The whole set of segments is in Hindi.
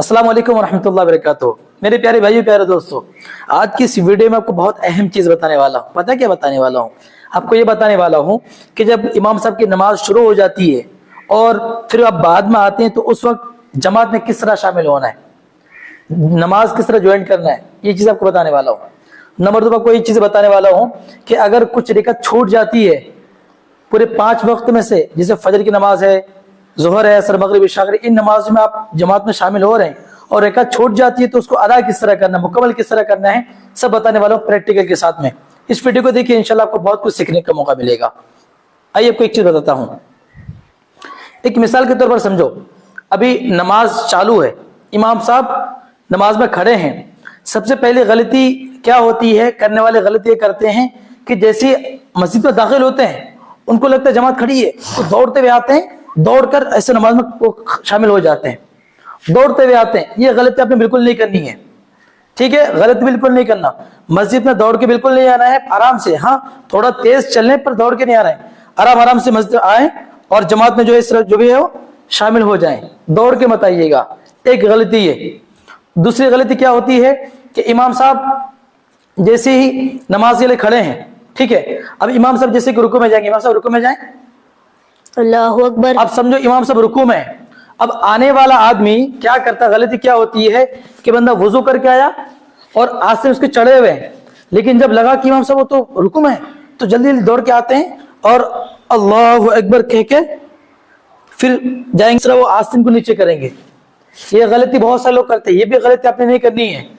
अस्सलाम वालेकुम रहमतुल्लाहि व बरकातुहू। मेरे प्यारे भाइयों प्यारे दोस्तों, आज की इस वीडियो में आपको बहुत अहम चीज बताने वाला हूँ। पता है क्या बताने वाला हूँ? आपको ये बताने वाला हूँ कि जब इमाम साहब की नमाज शुरू हो जाती है और फिर आप बाद में आते हैं तो उस वक्त जमात में किस तरह शामिल होना है, नमाज किस तरह ज्वाइन करना है, ये चीज आपको बताने वाला हूँ। नंबर 2 आपको ये चीज बताने वाला हूँ कि अगर कुछ रिकत छूट जाती है पूरे 5 वक्त में से, जैसे फजर की नमाज है, जोहर है, असर, मगरिब, इशा, इन नमाज में आप जमात में शामिल हो रहे हैं और रिकत छूट जाती है तो उसको अदा किस तरह करना, मुकम्मल किस तरह करना है, सब बताने वाला हूँ प्रैक्टिकल के साथ में। इस वीडियो को देखिए, इंशाल्लाह आपको बहुत कुछ सीखने का मौका मिलेगा। आइए आपको एक चीज बताता हूँ। एक मिसाल के तौर पर समझो, अभी नमाज चालू है, इमाम साहब नमाज में खड़े हैं। सबसे पहले गलती क्या होती है, करने वाले गलती ये करते हैं कि जैसे मस्जिद में दाखिल होते हैं उनको लगता है जमात खड़ी है तो दौड़ते हुए आते हैं, दौड़कर ऐसे नमाज में शामिल हो जाते हैं, दौड़ते हुए आते हैं। ये गलती आपने बिल्कुल नहीं करनी है, ठीक है? गलती बिल्कुल नहीं करना। मस्जिद में दौड़ के बिल्कुल नहीं आना है, आराम से, हाँ थोड़ा तेज चलने पर दौड़ के नहीं आ रहे हैं, आराम आराम से मस्जिद आए और जमात में जो है जो भी है वो शामिल हो जाएं, दौड़ के मत आइएगा। एक गलती ये। दूसरी गलती क्या होती है कि इमाम साहब जैसे ही नमाज के लिए खड़े हैं, ठीक है, अब इमाम साहब जैसे कि रुकू में जाएंगे, इमाम साहब रुकू में जाएं, अल्लाहु अकबर। अब समझो इमाम साहब रुकू में है। अब आने वाला आदमी क्या करता, गलती क्या होती है कि बंदा वुजू करके आया और आज से उसके चढ़े हुए हैं, लेकिन जब लगा कि इमाम साहब वो तो रुकू में है तो जल्दी जल्दी दौड़ के आते हैं और अल्लाहु अकबर कह के फिर जाएंगे, वो आस्तीन को नीचे करेंगे। ये गलती बहुत सारे लोग करते हैं, ये भी गलती आपने नहीं करनी है।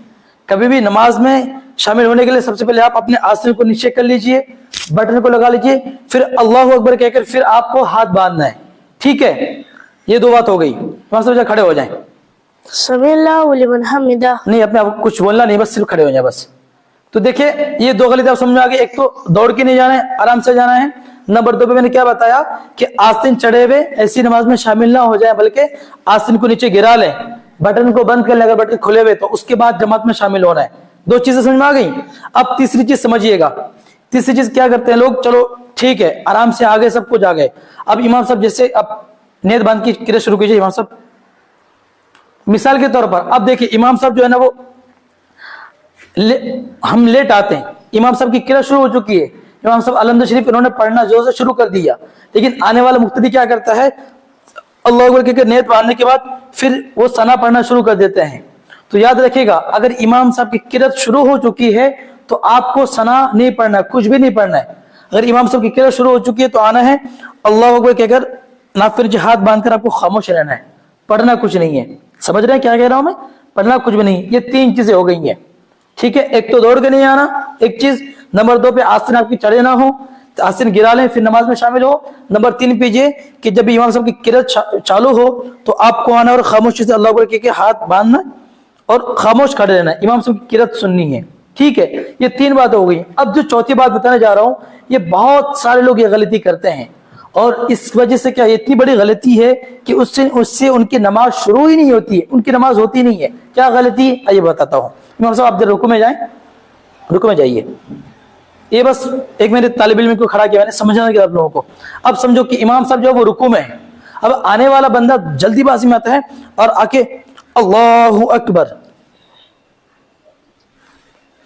कभी भी नमाज में शामिल होने के लिए सबसे पहले आप अपने आस्तीन को नीचे कर लीजिए, बटन को लगा लीजिए, फिर अल्लाहु अकबर कहकर फिर आपको हाथ बांधना है, ठीक है? ये 2 बात हो गई। वहां से खड़े हो जाएं, समीअल्लाहु लिमन हमिदा। नहीं अपने आप कुछ बोलना नहीं, बस सिर्फ खड़े हो जाए बस। तो देखिए ये 2 गलती आप समझ में आ गई। एक तो दौड़ के नहीं जाना है, आराम से जाना है। नंबर 2 पे मैंने क्या बताया कि आस्तीन चढ़े हुए ऐसी नमाज में शामिल ना हो जाए, बल्कि आस्तीन को नीचे गिरा लें, बटन को बंद कर ले, अगर बटन खुले हुए तो उसके बाद जमात में शामिल होना है। 2 चीजें समझ में आ गई। अब तीसरी चीज समझिएगा। तीसरी चीज क्या करते हैं लोग, चलो ठीक है आराम से आ गए, सब कुछ आ गए। अब इमाम साहब जैसे अब नीयत बांध की क्रिया शुरू कीजिए। इमाम साहब मिसाल के तौर पर अब देखिए इमाम साहब जो है ना वो हम लेट आते हैं, इमाम साहब की क्रिया शुरू हो चुकी है, इमाम साहब अलहम्द शरीफ इन्होंने पढ़ना जोर से शुरू कर दिया, लेकिन आने वाला मुक्तदी क्या करता है, अल्लाह अकबर कहकर नियत बांधने के बाद फिर वो सना पढ़ना शुरू कर देते हैं। तो याद रखिएगा, अगर इमाम साहब की किरत शुरू हो चुकी है तो आपको सना नहीं पढ़ना, कुछ भी नहीं पढ़ना है। अगर इमाम साहब की किरत शुरू हो चुकी है तो आना है अल्लाह अकबर कहकर, ना फिर हाथ बांधकर आपको खामोश रहना है, पढ़ना कुछ नहीं है। समझ रहे हैं क्या कह रहा हूं मैं? पढ़ना कुछ भी नहीं। ये 3 चीजें हो गई हैं, ठीक है? एक तो दौड़ के नहीं आना, एक चीज। नंबर 2 पे आस्तीन आपकी चढ़े ना हो, आस्तीन गिरा लें फिर नमाज में शामिल हो। नंबर 3 पे ये कि जब इमाम साहब की किरत चालू हो तो आपको आना और खामोशी से अल्लाह अकबर के हाथ बांधना और खामोश खड़े रहना, इमाम साहब की किरत सुननी है, ठीक है? ये 3 बातें हो गई। अब जो चौथी बात बताने जा रहा हूं, ये बहुत सारे लोग ये गलती करते हैं और इस वजह से क्या इतनी बड़ी गलती है कि उससे उनकी नमाज शुरू ही नहीं होती है, उनकी नमाज होती नहीं है। क्या गलती? आइए बताता हूँ। इमाम साहब आप जरा रुकू में जाएं, रुकू में जाइए। ये बस एक मेरे तालिब इल्म को खड़ा किया मैंने, समझना कि आप लोगों को। अब समझो कि इमाम साहब जो है वो रुकू में है। अब आने वाला बंदा जल्दीबाजी में आता है और आके अल्लाहु अकबर।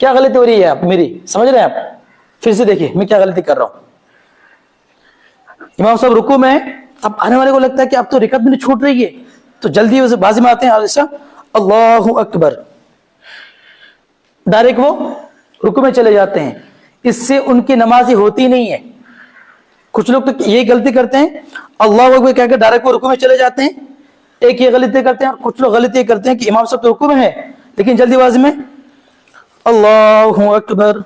क्या गलती हो रही है आप मेरी, समझ रहे हैं आप? फिर से देखिए मैं क्या गलती कर रहा हूं। इमाम साहब रुकू में है, अब आने वाले को लगता है कि अब तो रिकत भी नहीं छूट रही है, तो जल्दी बाजी में आते हैं अल्लाहु अकबर, डायरेक्ट वो रुकू में चले जाते हैं। इससे उनकी नमाज होती नहीं है। कुछ लोग तो यही गलती करते हैं, अल्लाह अकबर कहकर डायरेक्ट वो रुकू में चले जाते हैं। एक ये गलती करते हैं और कुछ लोग गलती करते हैं कि इमाम साहब तो रुकू में है लेकिन जल्दीबाजी में अल्लाहु अकबर।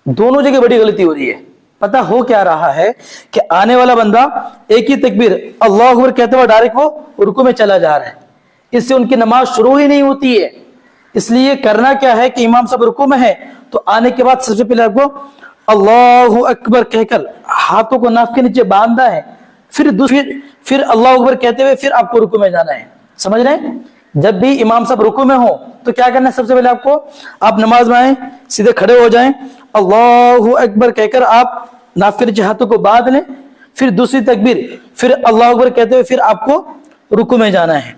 दोनों जगह बड़ी गलती हो रही है। पता हो क्या रहा है कि आने वाला बंदा एक ही तकबीर अल्लाह अकबर कहते हुए डायरेक्ट वो रुकू में चला जा रहा है, इससे उनकी नमाज शुरू ही नहीं होती है। इसलिए करना क्या है कि इमाम साहब रुकू में है तो आने के बाद सबसे पहले आपको अल्लाहु अकबर कहकर हाथों को नाक के नीचे बांधना है, फिर अल्लाह अकबर कहते हुए फिर आपको रुकू में जाना है। समझ रहे हैं? जब भी इमाम साहब रुकू में हो तो क्या करना है, सबसे पहले आपको, आप नमाज में आए सीधे खड़े हो जाएं, अल्लाहु अकबर कहकर आप नाक के नीचे हाथों को बांध लें, फिर दूसरी तकबीर, फिर अल्लाह अकबर कहते हुए फिर आपको रुकू में जाना है।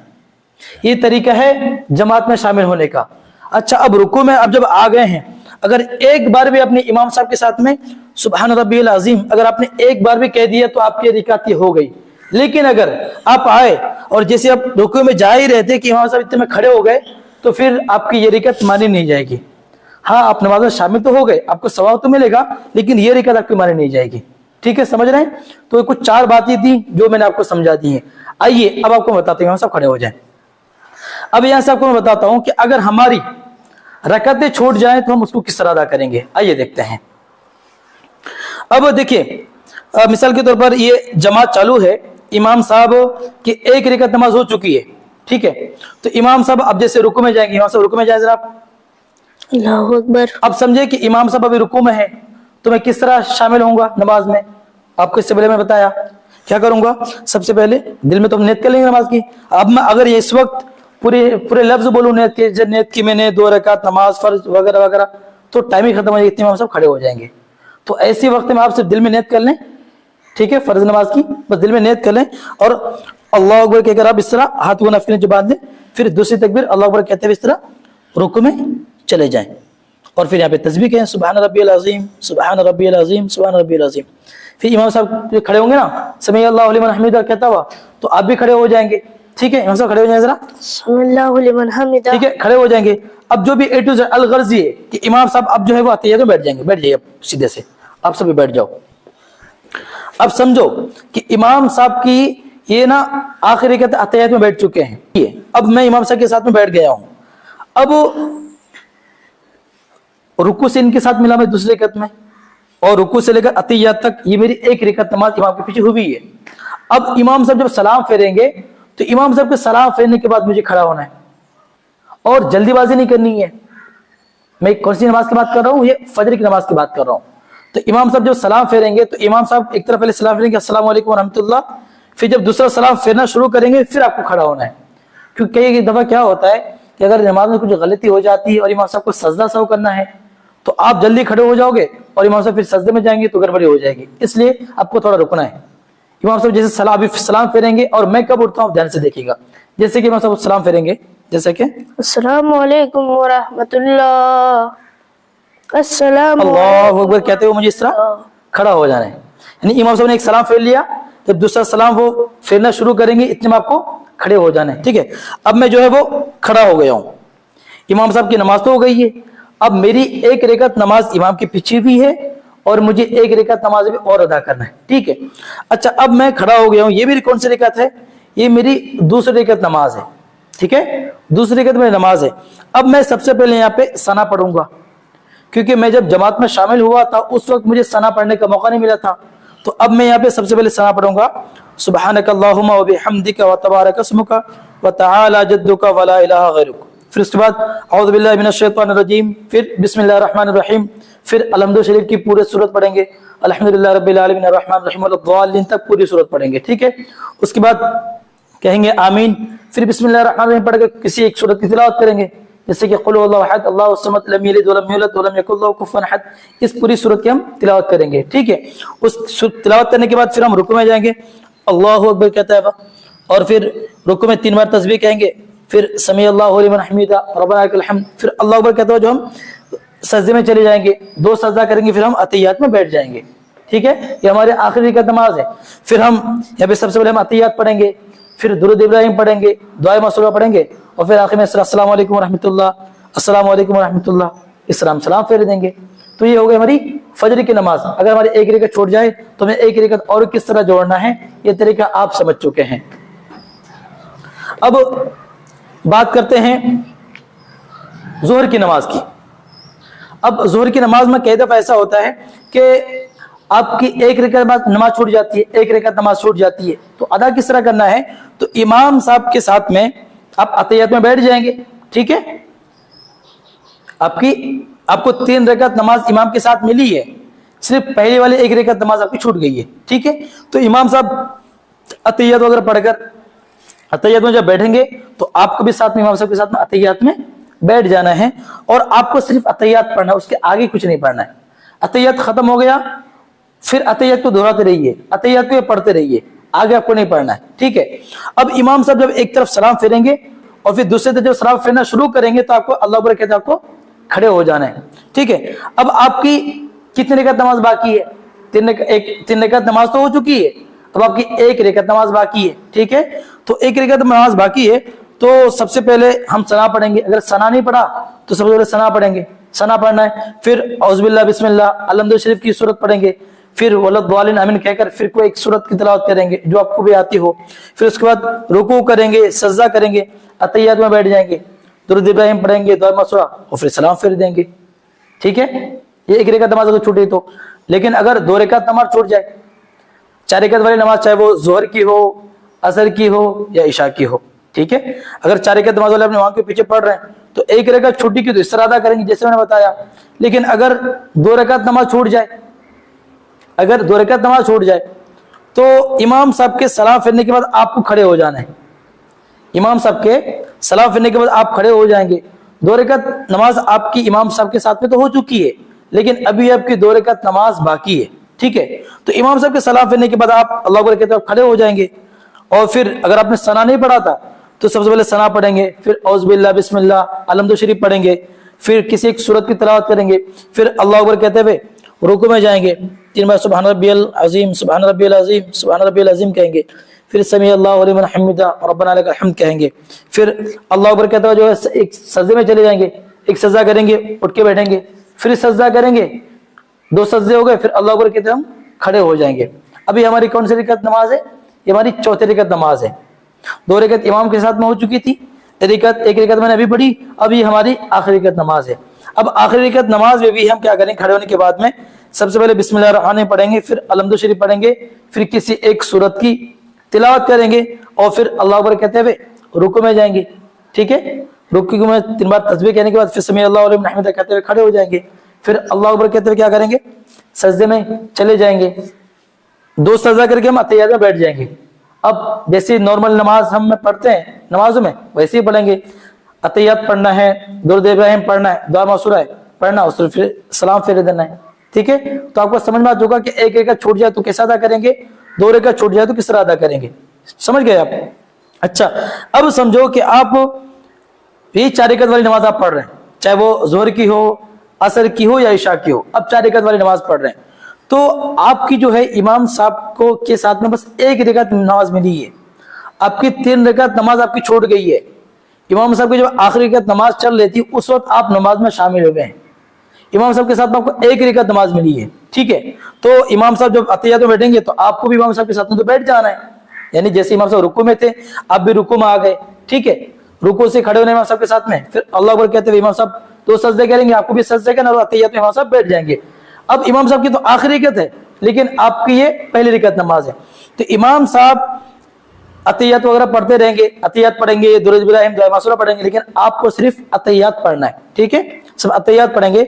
ये तरीका है जमात में शामिल होने का। अच्छा, अब रुकू में अब जब आ गए हैं, अगर एक बार भी अपने इमाम साहब के साथ में सुबहान रब्बियल अज़ीम अगर आपने एक बार भी कह दिया तो आपकी रिकाती हो गई। लेकिन अगर आप आए और जैसे आप रुकू में जा ही रहे थे कि इमाम साहब इतने में खड़े हो गए, तो फिर आपकी ये रिकात मानी नहीं जाएगी। हाँ, आप नमाज में शामिल तो हो गए, आपको सवाब तो मिलेगा, लेकिन ये रिकात आपकी मानी नहीं जाएगी। ठीक है, समझ रहे हैं? तो कुछ 4 बातें थी जो मैंने आपको समझा दी हैं। आइए अब आपको बताते हैं, हम सब खड़े हो जाएं। अब यहां से आपको मैं बताता हूं कि अगर हमारी रकातें छूट जाएं तो हम उसको किस तरह अदा करेंगे। आइए देखते हैं। अब देखिए, मिसाल के तौर पर ये जमात चालू है, इमाम साहब की एक रकात नमाज हो चुकी है, ठीक है। तो इमाम साहब अब जैसे रुकू में जाएंगे, इमाम साहब रुकू में जाए जरा, अल्लाहु अकबर। अब समझे कि इमाम साहब अभी रुकू में है, तो मैं किस तरह शामिल होऊंगा नमाज में। आपको इससे पहले मैं बताया क्या करूंगा। सबसे पहले दिल में तो हम नियत कर लेंगे नमाज की। अब मैं अगर ये इस वक्त पूरे लफ्ज बोलूं नियत के, जब नियत की मैंने 2 रकात नमाज फर्ज वगैरह वगैरह, तो टाइम ही खत्म हो जाएगा, इमाम साहब खड़े हो जाएंगे। तो ऐसे वक्त में आप सिर्फ दिल में नियत कर लें, ठीक है, फर्ज नमाज की बस दिल में नियत कर लें, और अल्लाह अकबर कहकर आप इस तरह हाथ को नफी जो बांध दें, फिर दूसरी तकबीर अल्लाह अकबर कहते हुए इस तरह रुकू में चले जाएं, और फिर यहाँ पे तस्बीह कहें सुबहान रब्बियल अज़ीम, सुबहान रब्बियल अज़ीम, सुबहान रब्बियल अज़ीम। फिर इमाम साहब जो खड़े होंगे ना, समी अल्लाहु लिमन हमीदा कहता हुआ, तो आप भी खड़े हो जाएंगे। ठीक है, इमाम साहब खड़े हो जाएंगे जरा, सल्लल्लाहु लिमन हमीदा। ठीक है, खड़े हो जाएंगे। अब जो भी ए टू जेड अलगर्जी है कि इमाम साहब अब जो है वो अतहिय्यात में बैठ जाएंगे, बैठ जाइए सीधे से, आप सभी बैठ जाओ। अब समझो कि इमाम साहब की ये ना आखिरी के अतहिय्यात में बैठ चुके हैं, ये अब मैं इमाम साहब के साथ में बैठ गया हूं। अब रुकू से इनके साथ मिला मैं दूसरे रकात में, और रुकू से लेकर अतहिय्यात तक ये मेरी एक रकात नमाज इमाम के पीछे हुई है। अब इमाम साहब जब सलाम फेरेंगे, तो इमाम साहब के सलाम फेरने के बाद मुझे खड़ा होना है, और जल्दीबाजी नहीं करनी है। मैं कौन सी नमाज की बात कर रहा हूँ? ये फजर की नमाज की बात कर रहा हूँ। तो इमाम साहब जब सलाम फेरेंगे, तो इमाम साहब एक तरफ पहले सलाम फेरेंगे अस्सलाम वालेकुम रहमतुल्लाह, फिर जब दूसरा सलाम फेरना शुरू करेंगे, फिर आपको खड़ा होना है। क्योंकि कई दफा क्या होता है कि अगर नमाज में कुछ गलती हो जाती है और इमाम साहब को सजदा सहो करना है, तो आप जल्दी खड़े हो जाओगे और इमाम साहब फिर सजदे में जाएंगे तो गड़बड़ी हो जाएगी। इसलिए आपको थोड़ा रुकना है। इमाम साहब जैसे सलाम फेरेंगे, और मैं कब उठता हूँ ध्यान से देखिएगा। जैसे कि इमाम साहब सलाम फेरेंगे, जैसे कि अस्सलामु अलैकुम व रहमतुल्लाह, अस्सलामु अल्लाहु अकबर कहते हुए मुझे इस तरह खड़ा हो जाना है। यानी इमाम साहब ने एक सलाम फेर लिया, जब दूसरा सलाम वो फेरना शुरू करेंगे, इतने में आपको खड़े हो जाना है। ठीक है, अब मैं जो है वो खड़ा हो गया हूँ, इमाम साहब की नमाज तो हो गई है। अब मेरी एक रकात नमाज इमाम के पीछे भी है, और मुझे एक रकात नमाज भी और अदा करना है। ठीक है, अच्छा, अब मैं खड़ा हो गया हूँ। ये मेरी कौन सी रकात है? ये मेरी दूसरी रकात नमाज है। ठीक है, दूसरी रकात मेरी नमाज है। अब मैं सबसे पहले यहाँ पे सना पढ़ूंगा, क्योंकि मैं जब जमात में शामिल हुआ था उस वक्त मुझे सना पढ़ने का मौका नहीं मिला था। तो अब मैं यहाँ पे सबसे पहले सना पढ़ूंगा, सुब्हानक अल्लाहुम्मा व बिहम्दिका व तबारक अस्मुका व तआला जद्दुका व ला इलाहा गैरुक। फिर उसके बाद औज़ु बिल्लाहि मिनश शैतानिर रजीम, फिर बिस्मिल्लाहिर रहमानिर रहीम, फिर अलहम्दु शरीफ की पूरी सूरत पढ़ेंगे, अल्हम्दुलिल्लाहि रब्बिल आलमीन अर्रहमानिर रहीम वलद्दालिन तक पूरी सूरत पढ़ेंगे। ठीक है, उसके बाद कहेंगे आमीन, फिर बिस्मिल्लाहिर रहमानिर रहीम पढ़कर किसी एक सूरत की तिलावत करेंगे, जैसे कि कुल हुवल्लाहु अहद अल्लाहु समद लम यलिद वलम यूलद वलम यकुल लहू कुफुवन अहद। इस पूरी सूरत की हम तिलावत करेंगे। ठीक है, उस तिलावत करने के बाद फिर हम रुकू में जाएंगे, अल्लाहु अकबर कहता है, और फिर रुकू में 3 बार तस्बीह कहेंगे, फिर समी अल्लाहु लिमन हमीदा रब्बना लकल हम्द, फिर अल्लाहु अकबर कहते हुए जो हम सजदे में चले जाएंगे, 2 सजदा करेंगे, फिर हम अतहिय्यात में बैठ जाएंगे। ठीक है, ये हमारे आखिरी रकात नमाज है। फिर हम यहाँ पे सबसे पहले हम अतहिय्यात पढ़ेंगे, फिर दुरूद इब्राहिम पढ़ेंगे, दुआ मसूरा पढ़ेंगे, और फिर आखिर में अस्सलाम वालेकुम रहमतुल्लाह, अस्सलाम वालेकुम रहमतुल्लाह, इस तरह हम सलाम फेर देंगे। तो ये हो गई हमारी फजर की नमाज। अगर हमारी एक रकात छूट जाए तो हमें एक रकात और किस तरह जोड़ना है, ये तरीका आप समझ चुके हैं। अब बात करते हैं जोहर की नमाज की। अब जोहर की नमाज में कई दफा ऐसा होता है कि आपकी एक रकात नमाज छूट जाती है, एक रकात नमाज छूट जाती है, तो अदा किस तरह करना है? तो इमाम साहब के साथ में आप अतहिय्यात में बैठ जाएंगे। ठीक है, आपको 3 रकात नमाज इमाम के साथ मिली है, सिर्फ पहले वाले एक रकात नमाज आपकी छूट गई है। ठीक है, तो इमाम साहब अतहिय्यात वगैरह पढ़कर अतहिय्यात में जब बैठेंगे, तो आपको भी साथ में इमाम साहब के साथ में अतहिय्यात में बैठ जाना है, और आपको सिर्फ अतहिय्यात पढ़ना है, उसके आगे कुछ नहीं पढ़ना है। अतहिय्यात खत्म हो गया, फिर अतहिय्यात को दोहराते रहिए, अतहिय्यात को पढ़ते रहिए, आगे आपको नहीं पढ़ना है, ठीक है। अब इमाम साहब जब एक तरफ सलाम फेरेंगे और फिर दूसरे तरफ जब सलाम फेरना शुरू करेंगे तो आपको अल्लाह अकबर कहते आपको खड़े हो जाना है, ठीक है। अब आपकी कितनी रकात नमाज बाकी है? 3 रकात नमाज तो हो चुकी है, अब आपकी 1 रकात नमाज बाकी है, ठीक है। तो 1 रकात नमाज बाकी है, तो सबसे पहले हम सना पढ़ेंगे। अगर सना नहीं पढ़ा तो सबसे पहले सना पढ़ेंगे, सना पढ़ना है। फिर औज़ुबिल्लाह बिस्मिल्लाह अलहम्दुलिल्लाह शरीफ की सूरत पढ़ेंगे, फिर वलद्दालिन आमीन कहकर फिर कोई एक सूरत की तिलावत करेंगे जो आपको भी आती हो। फिर उसके बाद रुकू करेंगे, सजदा करेंगे, अतहियात में बैठ जाएंगे, दुरूद इब्राहिम पढ़ेंगे, दुआ मसूरा और फिर सलाम फेर देंगे, ठीक है। ये 1 रकात नमाज अगर छूटी तो। लेकिन अगर 2 रकात नमाज छूट जाए, 4 रकात वाली नमाज चाहे वो जोहर की हो, असर की हो या इशा की हो, ठीक है। अगर 4 रकात नमाज वाले अपने वहां के पीछे पढ़ रहे हैं तो 1 रकात छुट्टी की तो इस तरह अदा करेंगे जैसे मैंने बताया। लेकिन अगर 2 रकात नमाज छूट जाए, अगर 2 रकात नमाज छूट जाए तो इमाम साहब के सलाम फेरने के बाद आपको खड़े हो जाना है। इमाम साहब के सलाम फेरने के बाद आप खड़े हो जाएंगे। 2 रकात नमाज आपकी इमाम साहब के साथ में तो हो चुकी है, लेकिन अभी आपकी 2 रकात नमाज बाकी है, ठीक है। तो इमाम साहब के सलाम फेरने के बाद आप अल्लाह अकबर कहते खड़े हो जाएंगे और फिर अगर आपने सना नहीं पढ़ा था तो सबसे पहले सना पढ़ेंगे, फिर औज़ुबिल्लाह बिस्मिल्लाह अलहम्दुलिल्लाह शरीफ पढ़ेंगे, फिर किसी एक सूरत की तिलावत करेंगे, फिर अल्लाह अकबर कहते हुए रुकू में जाएंगे, 3 बार सुभान रब्बियल अज़ीम सुभान रब्बियल अज़ीम सुभान रब्बियल अज़ीम कहेंगे, फिर समी अल्लाहु लिमन हमिदा रब्बना लकल हम्द कहेंगे, फिर अल्लाह अकबर कहते हुए जो है एक सजदे में चले जाएंगे, एक सजदा करेंगे, उठ के बैठेंगे, फिर सजदा करेंगे, 2 सजदे हो गए, फिर अल्लाह अकबर कहते हम खड़े हो जाएंगे। अभी हमारी कौन सी रकात नमाज है? ये हमारी 4थी रकात नमाज है। 2 रकात इमाम के साथ में हो चुकी थी, 1 रकात मैंने अभी पढ़ी, अभी हमारी आखिरी रकात नमाज है। अब आखिरी रकात नमाज में भी हम क्या करेंगे? खड़े होने के बाद में सबसे पहले बिस्मिल्लाह रहमान पढ़ेंगे, फिर अलहम्दुलिल्लाह शरीफ पढ़ेंगे, फिर किसी एक सूरत की तिलावत करेंगे और फिर अल्लाह अकबर कहते हुए रुकू में जाएंगे, ठीक है। रुकू में 3 बार तस्बीह कहने के बाद फिर समी अल्लाहु लिमन हमिदा कहते हुए खड़े हो जाएंगे, फिर अल्लाह अकबर कहते हुए क्या करेंगे? सजदे में चले जाएंगे, 2 सजदा करके हम अतहियात में बैठ जाएंगे। अब जैसे नॉर्मल नमाज हम पढ़ते हैं नमाजों में वैसे ही पढ़ेंगे, अतहियात पढ़ना है, दुरूद इब्राहिम पढ़ना है, दुआ मसूरा है पढ़ना, और फिर सलाम फेर देना है, ठीक है। तो आपको समझ में आ चुका कि 1 रकात छूट जाए तो कैसा अदा करेंगे, 2 रकात छूट जाए तो किस तरह अदा करेंगे, समझ गए आप? अच्छा, अब समझो कि आप ये 4 रकात वाली नमाज आप पढ़ रहे हैं, चाहे वो जोहर की हो, असर की हो या इशा की हो, अब 4 रकात वाली नमाज पढ़ रहे हैं तो आपकी जो है इमाम साहब को के साथ में बस 1 रकात नमाज मिली है, आपकी 3 रकात नमाज आपकी छूट गई है। इमाम साहब की जब आखिरी रकात नमाज चल रही थी उस वक्त आप नमाज में शामिल हो गए हैं, इमाम साहब के साथ में आपको 1 रकात नमाज मिली है, ठीक है। तो इमाम साहब जब अतहियात में बैठेंगे तो आपको भी इमाम साहब के साथ में तो बैठ जाना है, यानी जैसे इमाम साहब रुकू में थे आप भी रुकू में आ गए, ठीक है। रुकू से खड़े होने इमाम साहब के साथ में, फिर अल्लाह अकबर कहते हुए इमाम साहब 2 सजदे करेंगे, आपको भी सजदे करना और अतहियात में इमाम साहब बैठ जाएंगे। अब इमाम साहब की तो आखिरी रकात है लेकिन आपकी ये पहली रकात नमाज है, तो इमाम साहब अतहियात वगैरह पढ़ते रहेंगे, अतहियात पढ़ेंगे, दुरूद इब्राहिम दुआ मसूरा पढ़ेंगे, लेकिन आपको सिर्फ अतहियात पढ़ना है, ठीक है। सब अतहियात पढ़ेंगे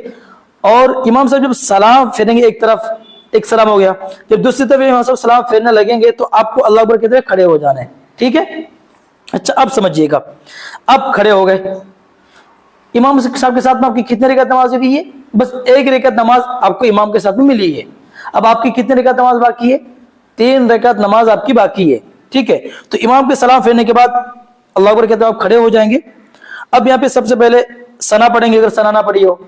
और इमाम साहब जब सलाम फेरेंगे, एक तरफ एक सलाम हो गया, जब दूसरी तरफ इमाम साहब सलाम फेरने लगेंगे तो आपको अल्लाह अकबर कहते हुए खड़े हो जाना है, ठीक है। अच्छा, अब समझिएगा, अब खड़े हो गए, इमाम साहब के साथ में आपकी कितने रकात नमाज हुई है? बस 1 रकात नमाज आपको इमाम के साथ में मिली है। अब आपकी कितने रकात नमाज बाकी है? 3 रकात नमाज आपकी बाकी है, ठीक है। तो इमाम के सलाम फेरने के बाद अल्लाह अकबर कहते हैं आप खड़े हो जाएंगे। अब यहाँ पे सबसे पहले सना पढ़ेंगे, अगर सना ना पढ़ी हो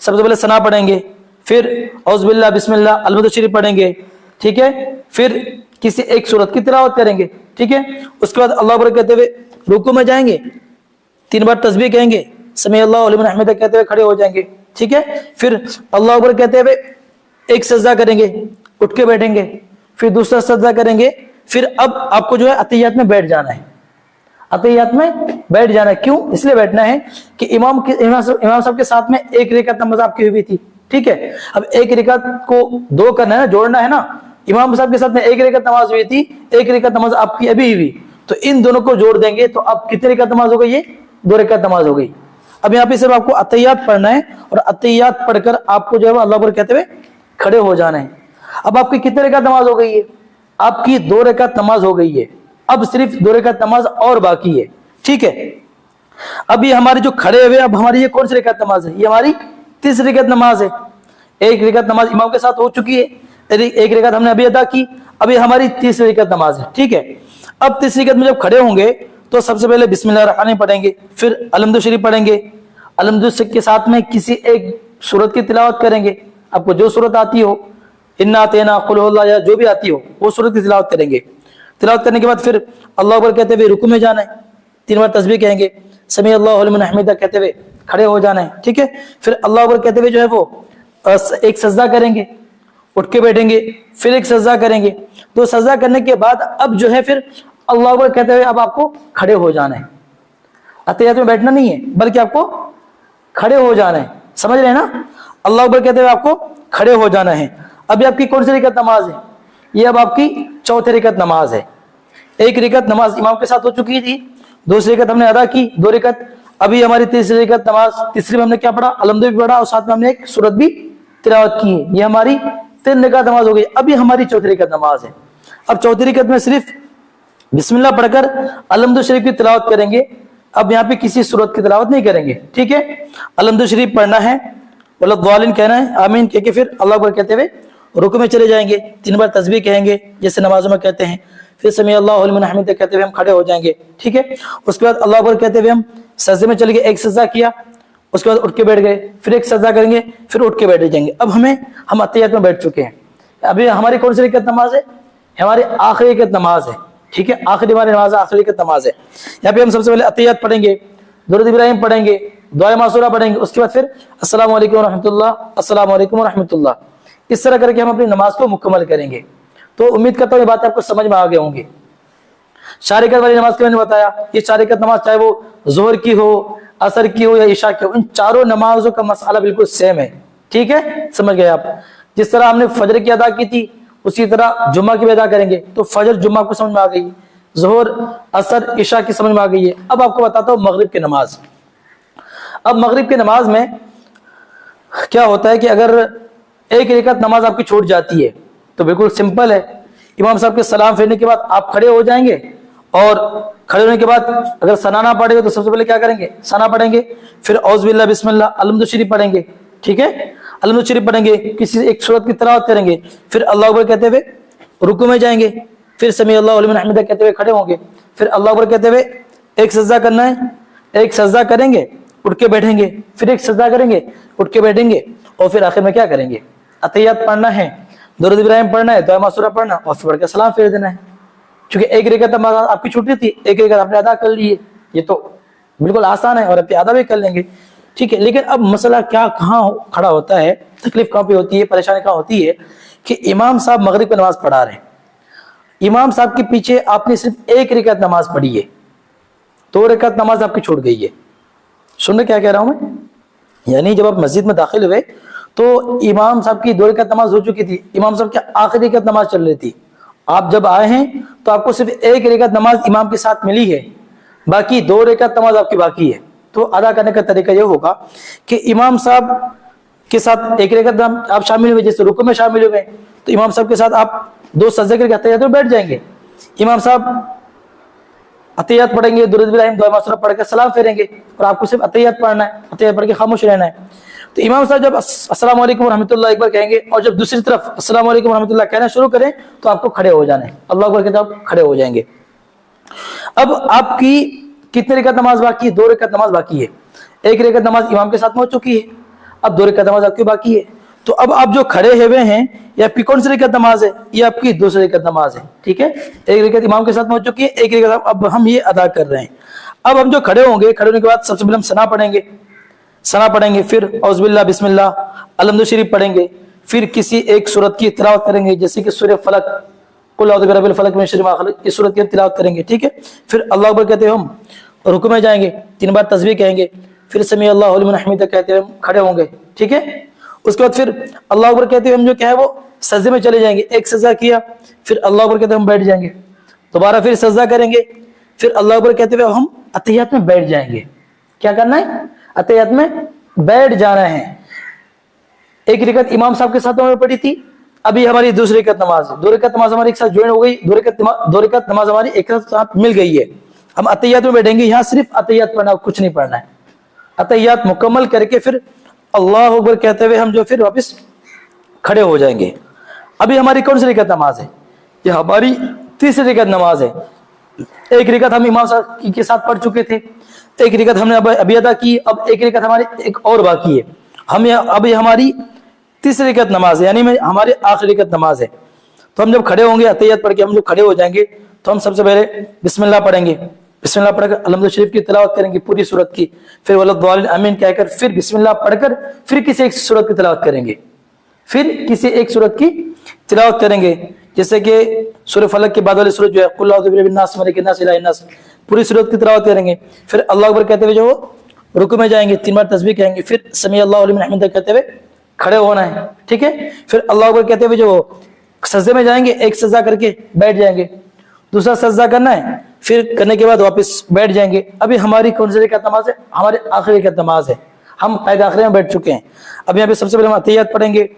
सबसे पहले सना पढ़ेंगे, फिर औज़ुबिल्लाह बिस्मिल्लाह अलहम्दुलिल्लाह शरीफ पढ़ेंगे, ठीक है। फिर किसी एक सूरत की तिलावत करेंगे, ठीक है। उसके बाद अल्लाह अकबर कहते हुए रुकू में जाएंगे, 3 बार तस्बीह कहेंगे, समी अल्लाहु लिमन हमिदा कहते हुए खड़े हो जाएंगे, ठीक है। फिर अल्लाह अकबर कहते हुए एक सजदा करेंगे, उठ के बैठेंगे, फिर दूसरा सजदा करेंगे, फिर अब आपको जो है अतहियात में बैठ जाना है, अतहियात में बैठ जाना है। क्यों इसलिए बैठना है कि इमाम साहब के साथ में 1 रकात नमाज आपकी हुई थी, ठीक है। अब 1 रकात को 2 करना है ना, जोड़ना है ना। इमाम साहब के साथ में 1 रकात नमाज हुई थी, 1 रकात नमाज आपकी अभी हुई, तो इन दोनों को जोड़ देंगे तो अब कितनी रकात नमाज हो गई? ये 2 रकात नमाज हो गई। अब यहाँ पे सिर्फ आपको अतहियात पढ़ना है और अतहियात पढ़कर आपको जो है अल्लाह अकबर कहते हुए खड़े हो जाना है। अब आपकी कितने रकात नमाज हो गई है? आपकी 2 रकात नमाज हो गई है, अब सिर्फ 2 रकात नमाज और बाकी है, ठीक है। अब ये हमारे जो खड़े हुए, अब हमारी ये कौन सी रकात नमाज है? ये हमारी 3री रकात नमाज है। 1 रकात नमाज इमाम के साथ हो चुकी है, 1 रकात हमने अभी अदा की, अभी हमारी तीसरी रकात नमाज है, ठीक है। अब तीसरी रकात में जब खड़े होंगे तो सबसे पहले बिस्मिल्लाह रहमान रहीम पढ़ेंगे, फिर अलहम्दु शरीफ पढ़ेंगे, अलहम्दु के साथ में किसी एक सूरत की तिलावत करेंगे, आपको जो सूरत आती हो, इन्ना अतैना, कुल हुवल्लाह या जो भी आती हो वो सूरत की तिलावत करेंगे। तिलावत करने के बाद फिर अल्लाह अकबर कहते हुए रुकू में जाना है, 3 बार तस्बीह कहेंगे, समी अल्लाहु लिमन हमीदा कहते हुए खड़े हो जाना है, ठीक है। फिर अल्लाह अकबर कहते हुए जो है वो एक सजदा करेंगे, उठ के बैठेंगे, फिर एक सजदा करेंगे। तो सजदा करने के बाद अब जो है फिर अल्लाह अकबर कहते हुए अब आपको खड़े हो जाना है। अतहियत में बैठना नहीं है बल्कि आपको खड़े हो जाना है, समझ रहे हैं ना। अल्लाह अकबर कहते हुए आपको खड़े हो जाना है। अभी आपकी कौन सी रकात नमाज है? ये अब आपकी चौथी रकात नमाज है। एक रकात नमाज इमाम के साथ हो चुकी थी, दूसरी रकात हमने अदा की, 2 रकात। अभी हमारी तीसरी रकात नमाज, तीसरी में हमने क्या पढ़ा? अलहम्दु भी पढ़ा और साथ में हमने एक सूरत भी तिलावत की है। ये हमारी 3 रकात नमाज हो गई। अभी हमारी चौथी रकात नमाज है। अब चौथी रकात में सिर्फ बिस्मिल्लाह पढ़कर अलहम्दु शरीफ की तिलावत करेंगे। अब यहाँ पे किसी सूरत की तिलावत नहीं करेंगे, ठीक है। अलहम्दु शरीफ पढ़ना है, वलद्दालिन कहना है, आमीन कह के फिर अल्लाह अकबर कहते हुए रुकू में चले जाएंगे, 3 बार तस्बीह कहेंगे जैसे नमाजों में कहते हैं, फिर समी अल्लाहु लिमन हमीदा कहते हुए हम खड़े हो जाएंगे, ठीक है। उसके बाद अल्लाह अकबर कहते हुए हम सजदे में चले गए, एक सजदा किया, उसके बाद उठ के बैठ गए, फिर एक सजदा करेंगे, फिर उठ के बैठ जाएंगे। अब हम अतहियत में बैठ चुके हैं। अभी हमारी कौन सी रकात नमाज है? हमारी आखिरी रकात नमाज है, ठीक है। आखिरी हमारी नमाज आखिरी रकात नमाज है। यहाँ पे हम सबसे पहले अतहियत पढ़ेंगे, दुरूद इब्राहिम पढ़ेंगे, दुआ मासूरा पढ़ेंगे, उसके बाद फिर अस्सलाम वालेकुम रहमतुल्लाह, अस्सलाम वालेकुम रहमतुल्लाह। इस तरह करके हम अपनी नमाज को मुकम्मल करेंगे। तो उम्मीद करता हूँ ये बातें आपको समझ में आ गए होंगे। 4 रकात वाली नमाज के मैंने बताया, ये 4 रकात नमाज चाहे वो जोहर की हो, असर की हो या इशा की हो, इन चारों नमाजों का मसाला बिल्कुल सेम है, ठीक है। समझ गए आप? जिस तरह हमने फजर की अदा की थी उसी तरह जुम्मा की भी अदा करेंगे। तो फजर जुम्मा को समझ में आ गई, जोहर असर इशा की समझ में आ गई है। अब आपको बताता हूँ मगरिब की नमाज। अब मगरिब की नमाज में क्या होता है कि अगर एक रकात नमाज आपकी छूट जाती है तो बिल्कुल सिंपल है, इमाम साहब के सलाम फेरने के बाद आप खड़े हो जाएंगे और खड़े होने के बाद अगर सनाना पढ़ेंगे तो सबसे पहले क्या करेंगे? सना पढ़ेंगे, फिर औज़ बिल्लाह बिस्मिल्लाह अलहम्दु शरीफ पढ़ेंगे, ठीक है। अलहम्दु शरीफ पढ़ेंगे, किसी एक सूरत की तिलावत करेंगे, फिर अल्लाह अकबर कहते हुए रुकू में जाएंगे, फिर समी अल्लाहु लिमन हमीदा कहते हुए खड़े होंगे, फिर अल्लाह अकबर कहते हुए एक सजदा करना है, एक सजदा करेंगे, उठ के बैठेंगे, फिर एक सजदा करेंगे, उठ के बैठेंगे, और फिर आखिर में क्या करेंगे? अतहियत पढ़ना है, दुरूद इब्राहिम पढ़ना है, दुआ मासूरा पढ़ना और फिर पढ़ के सलाम फेर देना है। क्योंकि एक रकात नमाज आपकी छूटी थी, एक रकात आपने अदा कर ली है, ये तो बिल्कुल आसान है और आप अदा भी कर लेंगे, ठीक है। लेकिन अब मसला क्या कहाँ खड़ा होता है, तकलीफ कहाँ पे होती है, परेशानी कहाँ होती है कि इमाम साहब मगरिब की नमाज पढ़ा रहे हैं, इमाम साहब के पीछे आपने सिर्फ एक रकात नमाज पढ़ी है, 2 रकात नमाज आपकी छूट गई है। सुन रहे क्या कह रहा हूं मैं? यानी जब आप मस्जिद में दाखिल हुए तो इमाम साहब की 2 रकात नमाज हो चुकी थी, इमाम साहब की आखिरी रकात नमाज चल रही थी। आप जब आए हैं तो आपको सिर्फ एक रकात नमाज इमाम के साथ मिली है, बाकी 2 रकात नमाज आपकी बाकी है। तो अदा करने का तरीका यह होगा कि इमाम साहब के साथ एक रकात आप शामिल हुए, जैसे रुकू में शामिल हुए तो इमाम साहब के साथ आप 2 सजदे करके अतहियत में बैठ जाएंगे। इमाम साहब अतहियत पढ़ेंगे, दुरूद इब्राहिम दुआ मासूरा पढ़ के सलाम फेरेंगे और आपको सिर्फ अतहियत पढ़ना है, अतहियत पढ़ के खामोश रहना है। तो इमाम साहब जब अस्सलाम वालेकुम रहमतुल्लाह एक बार कहेंगे और जब दूसरी तरफ अस्सलाम वालेकुम रहमतुल्लाह कहना शुरू करें तो आपको खड़े हो जाना है, अल्लाह अकबर कहते आप खड़े हो जाएंगे। अब आपकी कितने रकात नमाज बाकी है? 2 रकात नमाज बाकी है। एक रकात नमाज इमाम के साथ में हो चुकी है, अब 2 रकात नमाज आपकी बाकी है। तो अब आप जो खड़े हुए हैं ये आपकी कौन सी रकात नमाज है? ये आपकी दूसरी रकात नमाज है, ठीक है। एक रकात इमाम के साथ में हो चुकी है, एक रकात अब हम ये अदा कर रहे हैं। अब हम जो खड़े होंगे, खड़े होने के बाद सबसे पहले हम सना पढ़ेंगे, सना पढ़ेंगे, फिर औज़ बिल्लाह बिस्मिल्लाह अलहम्दु शरीफ पढ़ेंगे, फिर किसी एक सूरत की तिलावत करेंगे, जैसे कि सूरह फलक, कुल औज़ु बिरब्बिल फलक मिन शर्रि मा खलक, इस सूरत की तिलावत करेंगे, ठीक है। फिर अल्लाह अकबर कहते हुए हम रुकू में जाएंगे, 3 बार तस्बीह कहेंगे, फिर समी अल्लाहु लिमन हमीदा कहते हुए हम खड़े होंगे, ठीक है। उसके बाद फिर अल्लाह अकबर कहते हुए हम जो क्या है वो सजदे में चले जाएंगे, एक सजदा किया, फिर अल्लाह अकबर कहते हुए हम बैठ जाएंगे, दोबारा फिर सजदा करेंगे, फिर अल्लाह अकबर कहते हुए हम अतहियत में बैठ जाएंगे। क्या करना है? अतहियत में बैठ जाना है। एक रकात इमाम साहब के साथ हमें पढ़ी थी, अभी हमारी दूसरी रकात नमाज है, 2 रकात नमाज हमारी एक साथ ज्वाइन हो गई, 2 रकात नमाज हमारी एक साथ मिल गई है। हम अतहियत में बैठेंगे, यहाँ सिर्फ अतहियत पढ़ना, कुछ नहीं पढ़ना है। अतहियत मुकम्मल करके फिर अल्लाह अकबर कहते हुए हम जो फिर वापस खड़े हो जाएंगे। अभी हमारी कौन सी रकात नमाज है? ये हमारी तीसरी रकात नमाज है। एक रकात हम इमाम साहब के साथ पढ़ चुके थे, एक रकात हमने अभी अदा की, अब एक रकात हमारी एक और बाकी है। अब ये हमारी तीसरी रकात नमाज है, यानी हमारी आखिरी रकात नमाज है। तो हम जब खड़े होंगे, अतहियत पढ़ के हम जब खड़े हो जाएंगे तो हम सबसे पहले बिस्मिल्लाह पढ़ेंगे, बिस्मिल्लाह पढ़कर अलहम्दुलिल्लाह शरीफ की तिलावत करेंगे पूरी सूरत की, फिर वलद्दालिन आमीन कहकर फिर बिस्मिल्लाह पढ़कर फिर किसी एक सूरत की तिलावत करेंगे, फिर किसी एक सूरत की तिलावत करेंगे। जैसे कि सूरह फलक के बाद वाली सूरत जो है कुल औज़ु बिरब्बिन नास मलिकिन नास इलाहिन नास, पूरी सूरत की तिलावत करेंगे। फिर अल्लाहु अकबर कहते हुए जो रुकू में जाएंगे, 3 बार तस्बीह कहेंगे, फिर समी अल्लाहु लिमन हमिदा कहते हुए खड़े होना है, ठीक है। फिर अल्लाहु अकबर कहते हुए जो सजदे में जाएंगे, एक सजदा करके बैठ जाएंगे, दूसरा सजदा करना है, फिर करने के बाद वापस बैठ जाएंगे। अभी हमारी कौन सी रकात नमाज है? हमारे आखिरी रकात नमाज है, हम कायद आखिरी में बैठ चुके हैं। अब यहाँ पे सबसे पहले हम अतहियत पढ़ेंगे,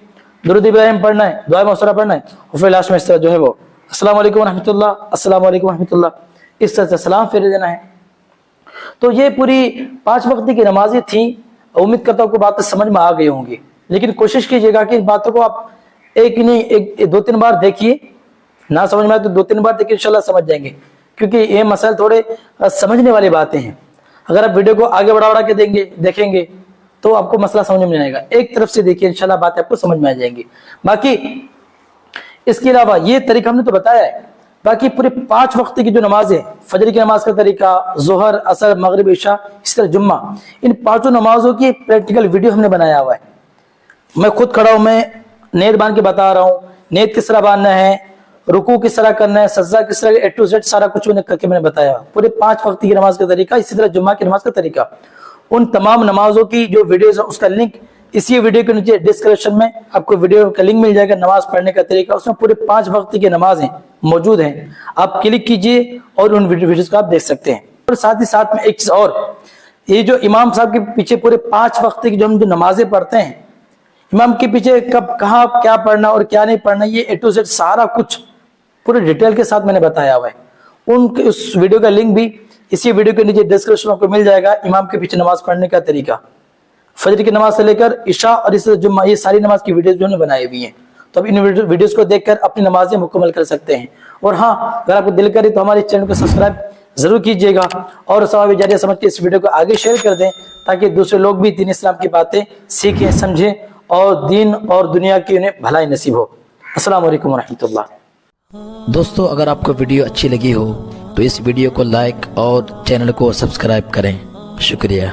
दुरूद इब्राहिम पढ़ना है, दुआ मौसूरा पढ़ना है, और फिर लास्ट में इस तरह जो है वो अस्सलाम वालेकुम रहमतुल्लाह, अस्सलाम वालेकुम रहमतुल्लाह, इस तरह से सलाम फेर देना है। तो ये पूरी 5 वक्त की नमाजें थी। उम्मीद करता हूँ आपको बातें समझ में आ गई होंगी, लेकिन कोशिश कीजिएगा कि इन बातों को आप एक नहीं एक 2-3 बार देखिए, ना समझ में आए तो 2-3 बार देखिए, इंशाल्लाह समझ जाएंगे, क्योंकि ये मसाइल थोड़े समझने वाली बातें हैं। अगर आप वीडियो को आगे बढ़ा के देखेंगे तो आपको मसला समझ में नहीं आएगा। एक तरफ से देखिए, इंशाल्लाह बातें आपको समझ में आ जाएंगी। बाकी इसके अलावा ये तरीका हमने तो बताया है, बाकी पूरे 5 वक्त की जो नमाज है, फजर की नमाज का तरीका, जोहर, असर, मगरिब, इशा, इस तरह जुम्मा, इन 5 नमाजों की प्रैक्टिकल वीडियो हमने बनाया हुआ है। मैं खुद खड़ा हूं, मैं नेत बांध के बता रहा हूँ, नेत किस तरह बांधना है, रुकू किस तरह करना है, सज्जा किस तरह, A to Z सारा कुछ मैंने बताया। पूरे 5 वक्त की नमाज का तरीका, इसी तरह जुम्मा की नमाज का तरीका, उन तमाम नमाजों की जो वीडियोस है उसका लिंक इसी वीडियो के नीचे डिस्क्रिप्शन में आपको वीडियो का लिंक मिल जाएगा। नमाज पढ़ने का तरीका, उसमें पूरे 5 वक्त की नमाजें मौजूद हैं, आप क्लिक कीजिए और उन वीडियोस को आप देख सकते हैं। और साथ ही साथ में एक चीज और, ये जो इमाम साहब के पीछे पूरे 5 वक्त की जो हम नमाजें पढ़ते हैं, इमाम के पीछे कब कहाँ क्या पढ़ना और क्या नहीं पढ़ना, ये A to Z सारा कुछ पूरे डिटेल के साथ मैंने बताया हुआ है। उस वीडियो का लिंक भी इसी वीडियो के नीचे डिस्क्रिप्शन में मिल जाएगा। इमाम के पीछे नमाज पढ़ने का तरीका, फजर की नमाज से लेकर इशा और इस जुम्मा, ये सारी नमाज की वीडियोस जो हमने बनाई हुई हैं। तो अब इन वीडियोस को देखकर अपनी नमाजें मुकम्मल कर सकते हैं। और हाँ, अगर आपको दिल करे तो हमारे चैनल को सब्सक्राइब जरूर कीजिएगा और सवाब जारिया समझ के इस वीडियो को आगे शेयर कर दें, ताकि दूसरे लोग भी दीन इस्लाम की बातें सीखें, समझें और दीन और दुनिया की उन्हें भलाई नसीब हो। अस्सलाम वालेकुम रहमतुल्लाह। दोस्तों, अगर आपको वीडियो अच्छी लगी हो तो इस वीडियो को लाइक और चैनल को सब्सक्राइब करें। शुक्रिया।